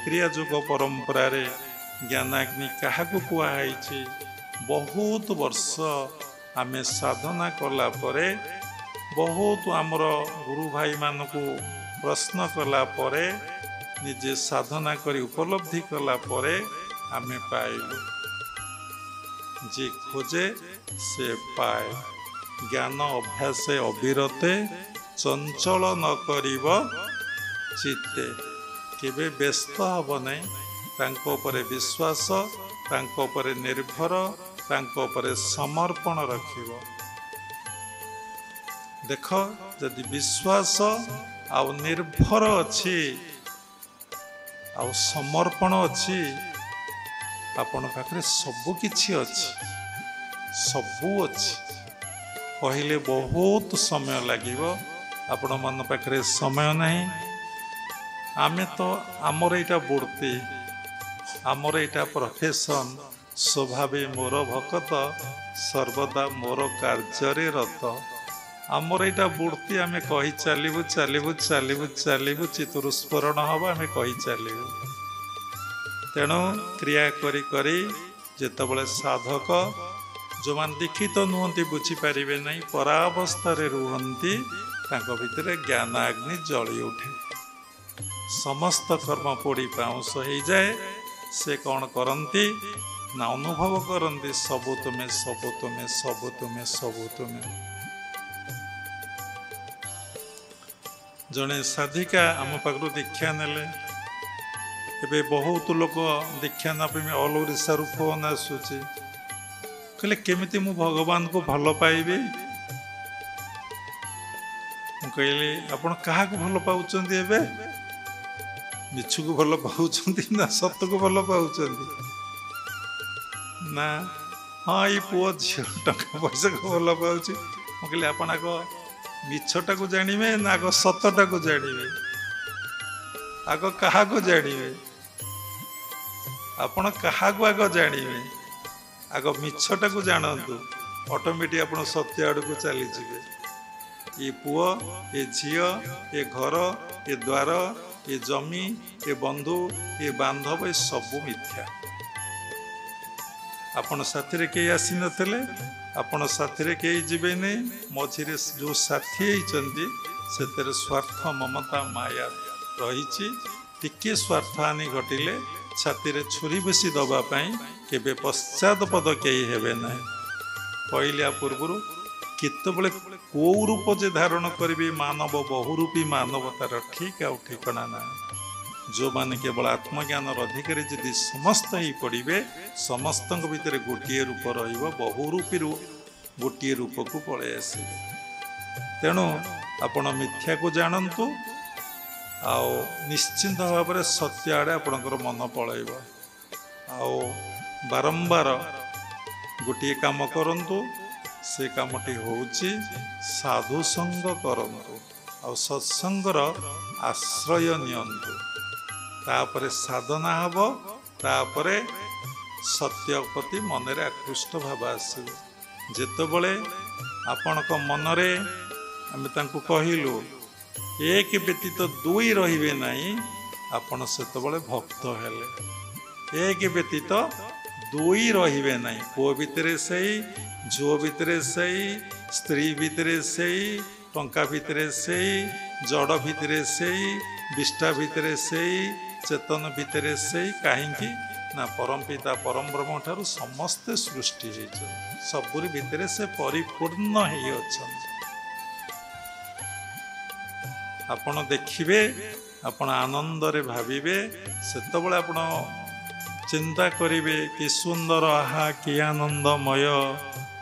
क्रिया युग परंपरा रे ज्ञानाग्नि क्या कहुई बहुत वर्ष आमे साधना कला परे बहुत आमर गुरु भाई मान को प्रश्न कला परे निजे साधना करी उपलब्धि कला परे आमे पाइलु जे खोजे से पाए ज्ञान अभ्यास अविरते चंचल न करिब चित्ते केबे व्यस्त हब नहीं तांको परे विश्वास तांको परे निर्भर तांको परे समर्पण रखिब देख जदि विश्वास आउ निर्भर अच्छी आउ समर्पण अच्छी आपण पाखरे सबु किछि अच्छी सबु अच्छी कहले बहुत समय लगिब आपण मन पाखरे समय नहीं आमे तो आमर एटा वृत्ति आमर एटा प्रोफेशन स्वभावे मोर भकत सर्वदा मोर कार्य रत आमर एटा वृत्ति आमे कही चलिबु चलिबु चलिबु चलिबु चित्तस्फुरण हम आमे कही चलिबु तेणु क्रिया करी करी जेतबले साधक जो मान दीक्षित नुहंती बुझी पारिबे नहीं परावस्था रे रुहंती तांको भितरे ज्ञान अग्नि जली उठे समस्त कर्म पोड़ी पाउंस हो जाए से कौन करती ना अनुभव करती सबु तुम्हें सबु तुम्हें सबु तुम्हें सबु तुम्हें जड़े साधिका आम पाखु दीक्षा नेले एबे बहुत लोग दीक्षा नापी ऑल ओडिशा रु फोन आसूची कहले केमिति मु भगवान को भल पाइबे कहली आपण क्या भल पाउचंदी एबे मिछु को भल पाउचंदी ना सत को भल पाउचंदी ना हाँ ये पुओ झील टका पैसा को भल पाउची मु कहली आपण आग मिछटा को जानिबे ना आग सतटा को जानिबे आग कहा को जानिबे आपण कहा को आग जानिबे आग मिछटा को जानतु ऑटोमेटिक आपण सत्य आड़ को चली जिवे ये पुओ ये झियो ये घर ये द्वार ये जमी ये बंधु ये बांधव ये सबू मिथ्या आपण साथी रे के आसी नथिले आपण साथी रे के जिबे नै मझिरे जो साथी होइचंदी सेतेरे स्वार्थ ममता माया रहिछि टिके स्वार्थ हानि घटिले छाती रे छुरी बेसी दबा पई केबे पश्चात पद केई हेबे नै कहलिया पूर्वरु केतबले को रूप जे धारण करिवे मानव बहुरूपी मानवतार ठीक आउ ठिकाना ना जो माने केवल आत्मज्ञान अधिकारी यदि समस्त ही पड़े समस्त भितर गोटे रूप रहिबो बहुरूपी गोटे रूप को पळे आसीबे तेणु आपण मिथ्या को जानतु आउ निश्चिंत भाव में सत्य आड़े आपणकर मन पलैब आउ बारंबार गोटे काम करंतु से कामटी होउची साधु संग करंतु आउ सत्संगर आश्रय नियंतु तापरे साधना हब तापरे सत्य प्रति मन रे आकृष्ट भाव आसीबो जेतबले आपणक मनरे आमे तांको कहिलु एक व्यतीत दुई रहिबे नाही आपण सेतबले भक्त हेले एक व्यतीत दुई रहिबे नाही पुओ भितरे सही झुओ भितरे सही स्त्री भितरे सही टंका भितरे सही जड़ भितरे सही विष्टा भितरे सही चेतन भितरे सही कहीं ना परम पिता परम ब्रह्म ठारू समस्ते सृष्टि सबुरी भितरे से परिपूर्ण ही अछन आपण देखिबे आपण आनंद रे भाविबे सेतबेले आपण चिंता करिवे कि सुंदर आहा कि आनंदमय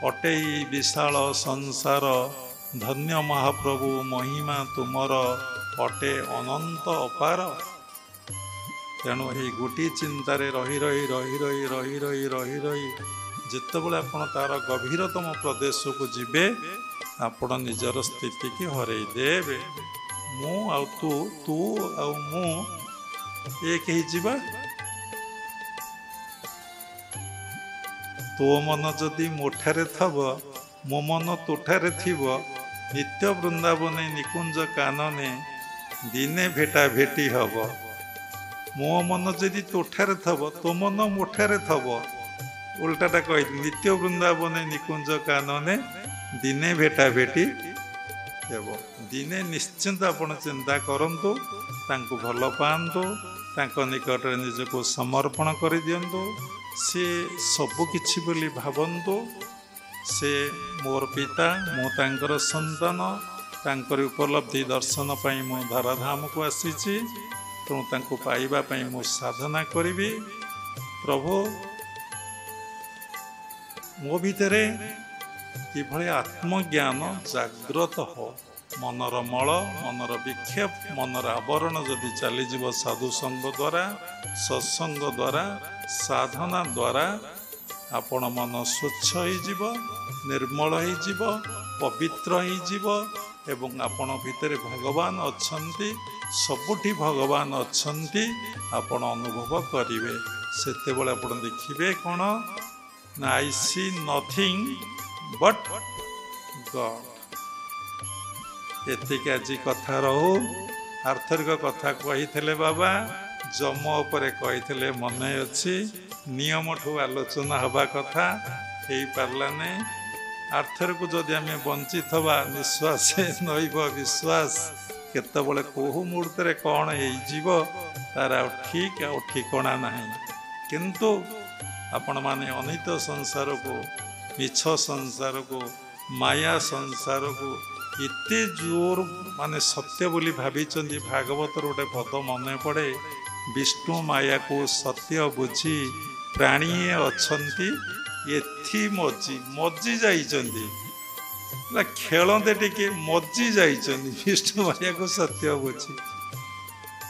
अटे विशाल संसार धन्य महाप्रभु महिमा तुमर अटे अनंत अपार तेणु ये गोटे चिंतार रही रही रही रही रही रही रही रही जितेबाला आपण तार गभीरतम प्रदेश को जीवे आपण निजर स्थिति की हरई देवे मु आउ तू आउ मु एक ही जीवा तो मन जदि मोठारे थब मो मन तोठारे थिब नित्य वृंदावन निकुंज कानने दिने भेटा भेटी हब ମୋ ମନ ଯଦି ତୋଠାରେ ଥବ ତୋ ମନ ମୋଠାରେ ଥବ। ଉଲ୍ଟାଟା କହିଲି ନିତ୍ୟ ବୃନ୍ଦାବନେ ନିକୁଞ୍ଜ କାନନେ ଦିନେ ଭେଟା ଭେଟି ହେବ। ଦିନେ ନିଶ୍ଚିନ୍ତ ଆପଣ ଚିନ୍ତା କରନ୍ତୁ, ତାଙ୍କୁ ଭଲ ପାଆନ୍ତୁ, ତାଙ୍କ ନିକଟରେ ନିଜକୁ ସମର୍ପଣ କରିଦିଅନ୍ତୁ। ସେ ସବୁ କିଛି ବୋଲି ଭାବନ୍ତୁ। ସେ ମୋର ପିତା, ମୁଁ ତାଙ୍କର ସନ୍ତାନ, ତାଙ୍କରି ଉପଲବ୍ଧି ଦର୍ଶନ ପାଇଁ ମୁଁ ଧରାଧାମକୁ ଆସିଛି। ତେଣୁ ତାଙ୍କୁ ପାଇବା ପାଇଁ ମୁଁ ସାଧନା କରିବି। ପ୍ରଭୁ ମୋ ଭିତରେ କିଭଳି ଆତ୍ମଜ୍ଞାନ ଜାଗ୍ରତ ହଉ, ମନର ମଳ, ମନର ବିକ୍ଷେପ, ମନର ଆବରଣ ଯଦି ଚାଲିଯିବ ସାଧୁସଙ୍ଗ ଦ୍ୱାରା, ସତ୍ସଙ୍ଗ ଦ୍ୱାରା, ସାଧନା ଦ୍ୱାରା, ଆପଣ ମନ ସ୍ୱଚ୍ଛ ହେଇଯିବ, ନିର୍ମଳ ହେଇଯିବ, ପବିତ୍ର ହେଇଯିବ ଏବଂ ଆପଣ ଭିତରେ ଭଗବାନ ଅଛନ୍ତି, ସବୁଠି ଭଗବାନ ଅଛନ୍ତି ଆପଣ ଅନୁଭବ କରିବେ। ସେତେବେଳେ ଆପଣ ଦେଖିବେ କ'ଣ ନା ଆଇ ସି ନଥିଙ୍ଗ ବଟ୍ ଗଡ୍। ଏତିକି ଆଜି କଥା ରହୁ। ଆର୍ଥରିକ କଥା କହିଥିଲେ ବାବା, ଯମ ଉପରେ କହିଥିଲେ ମନେ ଅଛି। ନିୟମଠୁ ଆଲୋଚନା ହେବା କଥା ହେଇପାରିଲାନି। ଆର୍ଥରକୁ ଯଦି ଆମେ ବଞ୍ଚିଥିବା ନିଶ୍ୱାସେ ନଇବ ବିଶ୍ୱାସ, କେତେବେଳେ କେଉଁ ମୁହୂର୍ତ୍ତରେ କ'ଣ ହେଇଯିବ ତାର ଆଉ ଠିକ୍ ଆଉ ଠିକଣା ନାହିଁ। କିନ୍ତୁ ଆପଣମାନେ ଅନିତ ସଂସାରକୁ, ମିଛ ସଂସାରକୁ, ମାୟା ସଂସାରକୁ ଏତେ ଜୋର ମାନେ ସତ୍ୟ ବୋଲି ଭାବିଛନ୍ତି। ଭାଗବତର ଗୋଟେ ପଦ ମନେ ପଡ଼େ, ବିଷ୍ଣୁ ମାୟାକୁ ସତ୍ୟ ବୁଝି ପ୍ରାଣୀଏ ଅଛନ୍ତି ଏଥି ମଜି ଯାଇଛନ୍ତି। ଖେଳନ୍ତେ ଟିକେ ମଜି ଯାଇଛନ୍ତି ବିଷ୍ଣୁ ମାୟାକୁ ସତ୍ୟ ବୁଝି।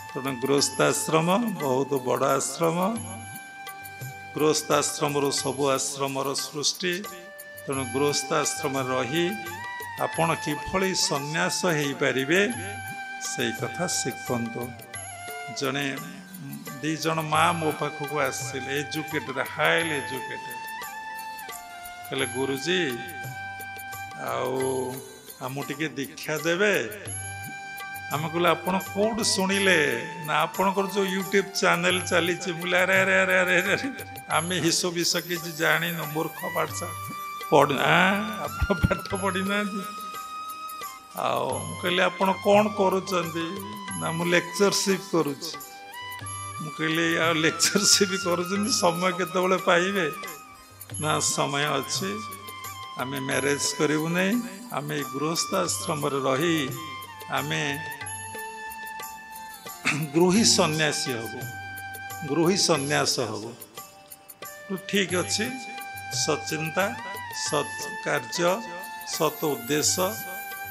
ତେଣୁ ଗୃହସ୍ଥାଶ୍ରମ ବହୁତ ବଡ଼ ଆଶ୍ରମ। ଗୃହସ୍ଥାଶ୍ରମରୁ ସବୁ ଆଶ୍ରମର ସୃଷ୍ଟି। ତେଣୁ ଗୃହସ୍ଥାଶ୍ରମରେ ରହି ଆପଣ କିଭଳି ସନ୍ନ୍ୟାସ ହେଇପାରିବେ ସେଇ କଥା ଶିଖନ୍ତୁ। ଜଣେ ଦୁଇ ଜଣ ମା ମୋ ପାଖକୁ ଆସିଥିଲେ, ଏଜୁକେଟେଡ୍, ହାଇଲି ଏଜୁକେଟେଡ୍। କହିଲେ ଗୁରୁଜୀ ଆଉ ଆମକୁ ଟିକେ ଦୀକ୍ଷା ଦେବେ। ଆମେ କହିଲେ ଆପଣ କେଉଁଠୁ ଶୁଣିଲେ? ନା ଆପଣଙ୍କର ଯେଉଁ ୟୁଟ୍ୟୁବ୍ ଚ୍ୟାନେଲ ଚାଲିଛି। ବୋଲେ ଆରେ ଆରେ ଆରେ ଆରେ ଆରେ ଆମେ ହିସ ବିଷ କିଛି ଜାଣିନୁ, ମୂର୍ଖ ପାଠ ପଢ଼ି ଆପଣ ପାଠ ପଢ଼ିନାହାନ୍ତି। ଆଉ ମୁଁ କହିଲି ଆପଣ କ'ଣ କରୁଛନ୍ତି? ନା ମୁଁ ଲେକ୍ଚରସିପ୍ କରୁଛି। ମୁଁ କହିଲି ଆଉ ଲେକ୍ଚରସିପ୍ କରୁଛନ୍ତି, ସମୟ କେତେବେଳେ ପାଇବେ? ନା ସମୟ ଅଛି, ଆମେ ମ୍ୟାରେଜ୍ କରିବୁ ନାହିଁ, ଆମେ ଗୃହସ୍ଥାଶ୍ରମରେ ରହି ଆମେ ଗୃହୀ ସନ୍ନ୍ୟାସୀ ହବୁ, ଗୃହୀ ସନ୍ନ୍ୟାସ ହବୁ। ଠିକ୍ ଅଛି, ସଚିନ୍ତା, ସତ୍ କାର୍ଯ୍ୟ, ସତ୍ ଉଦ୍ଦେଶ୍ୟ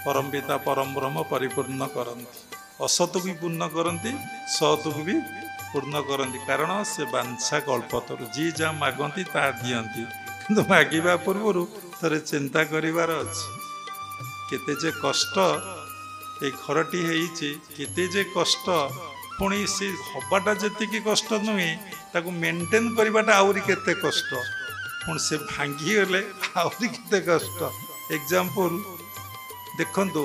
ପରମ ପିତା ପରମ ବ୍ରହ୍ମ ପରିପୂର୍ଣ୍ଣ କରନ୍ତି। ଅସତକୁ ବି ପୂର୍ଣ୍ଣ କରନ୍ତି, ସତକୁ ବି ପୂର୍ଣ୍ଣ କରନ୍ତି। କାରଣ ସେ ବାଞ୍ଛା କଳ୍ପତରୁ ଯିଏ ଯାହା ମାଗନ୍ତି ତାହା ଦିଅନ୍ତି। କିନ୍ତୁ ମାଗିବା ପୂର୍ବରୁ ଥରେ ଚିନ୍ତା କରିବାର ଅଛି, କେତେ ଯେ କଷ୍ଟ ଏ ଘରଟି ହେଇଛି, କେତେ ଯେ କଷ୍ଟ। ପୁଣି ସେ ହବାଟା ଯେତିକି କଷ୍ଟ ନୁହେଁ, ତାକୁ ମେଣ୍ଟେନ୍ କରିବାଟା ଆହୁରି କେତେ କଷ୍ଟ। ପୁଣି ସେ ଭାଙ୍ଗିଗଲେ ଆହୁରି କେତେ କଷ୍ଟ। ଏକ୍ଜାମ୍ପଲ୍ ଦେଖନ୍ତୁ,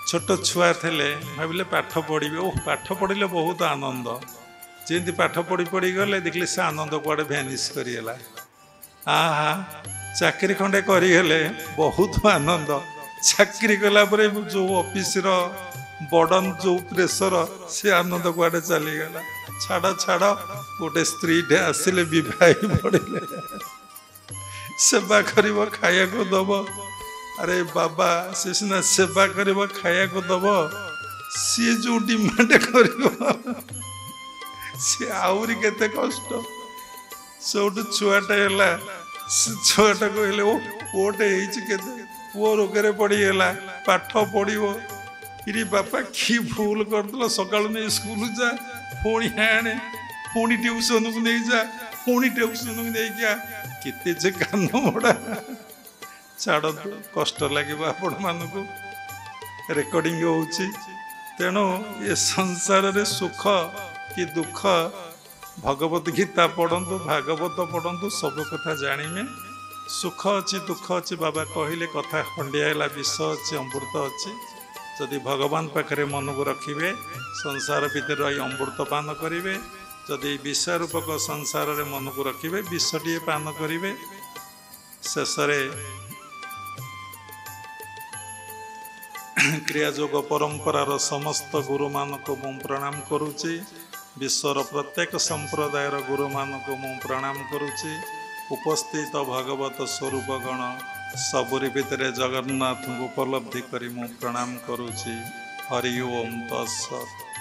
ଛୋଟ ଛୁଆ ଥିଲେ ଭାବିଲେ ପାଠ ପଢ଼ିବେ, ଓ ପାଠ ପଢ଼ିଲେ ବହୁତ ଆନନ୍ଦ। ଯେମିତି ପାଠ ପଢ଼ି ପଢ଼ି ଗଲେ ଦେଖିଲେ ସେ ଆନନ୍ଦ କୁଆଡ଼େ ଭ୍ୟାନିସ୍ କରିଗଲା। ଚାକିରି ଖଣ୍ଡେ କରିଗଲେ ବହୁତ ଆନନ୍ଦ। ଚାକିରି କଲା ପରେ ଯେଉଁ ଅଫିସର ବର୍ଡ଼ନ୍, ଯେଉଁ ପ୍ରେସର, ସେ ଆନନ୍ଦ କୁଆଡ଼େ ଚାଲିଗଲା। ଛାଡ଼, ଗୋଟେ ସ୍ତ୍ରୀଟେ ଆସିଲେ ବିବାହୀ ପଡ଼ିଲେ, ସେବା କରିବ, ଖାଇବାକୁ ଦବ। ଆରେ ବାବା, ସେ ସିନା ସେବା କରିବ, ଖାଇବାକୁ ଦବ, ସିଏ ଯେଉଁ ଡିମାଣ୍ଡ କରିବ ସିଏ ଆହୁରି କେତେ କଷ୍ଟ। ସେଇଠୁ ଛୁଆଟା ହେଲା, ସେ ଛୁଆଟା କହିଲେ ଓ ପୁଅଟେ ହେଇଛି, କେତେ ପୁଅ ରୋଗରେ ପଡ଼ିଗଲା, ପାଠ ପଢ଼ିବ। ଇରେ ବାପା କି ଭୁଲ କରିଦେଲ, ସକାଳୁ ନେଇ ସ୍କୁଲ ଯା, ପୁଣି ଆଣେ, ପୁଣି ଟ୍ୟୁସନକୁ ନେଇଯା, ପୁଣି ଟ୍ୟୁସନକୁ ନେଇକି ଆ, କେତେ ଯେ କାନ ମୋଡ଼ା। ଛାଡ଼ନ୍ତୁ, କଷ୍ଟ ଲାଗିବ ଆପଣମାନଙ୍କୁ। ରେକର୍ଡିଂ ହେଉଛି। ତେଣୁ ଏ ସଂସାରରେ ସୁଖ କି ଦୁଃଖ, ଭଗବତ ଗୀତା ପଢ଼ନ୍ତୁ, ଭାଗବତ ପଢ଼ନ୍ତୁ, ସବୁ କଥା ଜାଣିବେ। ସୁଖ ଅଛି, ଦୁଃଖ ଅଛି। ବାବା କହିଲେ କଥା ଖଣ୍ଡିଆ ହେଲା, ବିଷ ଅଛି, ଅମୃତ ଅଛି। जदि भगवान पाखरे मन को रखिए संसार भितर रही अमृत पान करेंगे जदि विषय रूपक संसार रे मन को रखिए विषटीए पान करेंगे शेष क्रियायोग परंपरार समस्त गुरु मान को मु प्रणाम करुच्ची विश्वर प्रत्येक संप्रदायर गुरु मान को मु प्रणाम करुच्ची उपस्थित भगवत स्वरूप गण सबुरी भितर जगन्नाथ को उपलब्धि करी मु प्रणाम करुच्ची हरि ओम तत्सत्।